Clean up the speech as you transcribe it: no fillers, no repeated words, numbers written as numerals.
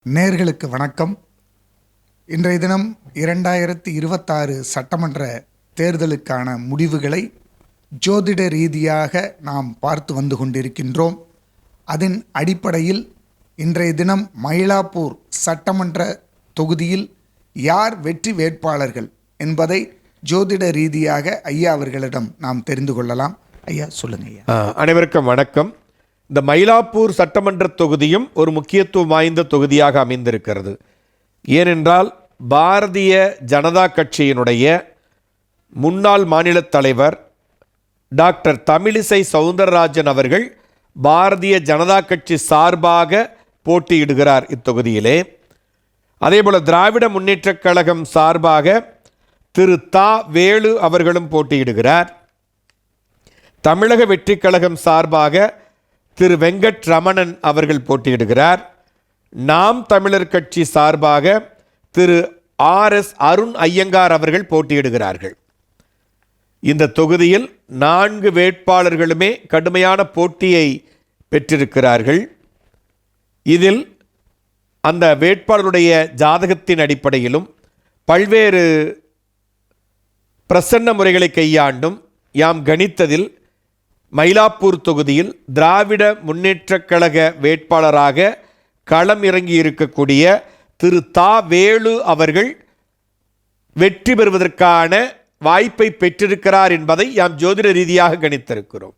நேர்களுக்கு வணக்கம். இன்றைய தினம் 2026 சட்டமன்ற தேர்தலுக்கான முடிவுகளை ஜோதிட ரீதியாக நாம் பார்த்து வந்து கொண்டிருக்கின்றோம். அதன் அடிப்படையில் இன்றைய தினம் மயிலாப்பூர் சட்டமன்ற தொகுதியில் யார் வெற்றி வேட்பாளர்கள் என்பதை ஜோதிட ரீதியாக ஐயா அவர்களிடம் நாம் தெரிந்து கொள்ளலாம். ஐயா சொல்லுங்க. ஐயா அனைவருக்கும் வணக்கம். இந்த மயிலாப்பூர் சட்டமன்ற தொகுதியும் ஒரு முக்கியத்துவம் வாய்ந்த தொகுதியாக அமைந்திருக்கிறது. ஏனென்றால் பாரதிய ஜனதா கட்சியினுடைய முன்னாள் மாநில தலைவர் டாக்டர் தமிழிசை சவுந்தரராஜன் அவர்கள் பாரதிய ஜனதா கட்சி சார்பாக போட்டியிடுகிறார் இத்தொகுதியிலே. அதேபோல் திராவிட முன்னேற்றக் கழகம் சார்பாக திரு தா வேலு அவர்களும் போட்டியிடுகிறார். தமிழக வெற்றிக் கழகம் சார்பாக திரு வெங்கட் ரமணன் அவர்கள் போட்டியிடுகிறார். நாம் தமிழர் கட்சி சார்பாக திரு ஆர்.எஸ். அருண் ஐயங்கார் அவர்கள் போட்டியிடுகிறார்கள். இந்த தொகுதியில் 4 வேட்பாளர்களுமே கடுமையான போட்டியை பெற்றிருக்கிறார்கள். இதில் அந்த வேட்பாளருடைய ஜாதகத்தின் அடிப்படையிலும் பல்வேறு பிரசன்ன முறைகளை கையாண்டும் யாம் கணித்ததில் மயிலாப்பூர் தொகுதியில் திராவிட முன்னேற்றக் கழக வேட்பாளராக களம் இறங்கி இருக்கக்கூடிய திரு தா வேலு அவர்கள் வெற்றி பெறுவதற்கான வாய்ப்பை பெற்றிருக்கிறார் என்பதை யாம் ஜோதிட ரீதியாக கணித்திருக்கிறோம்.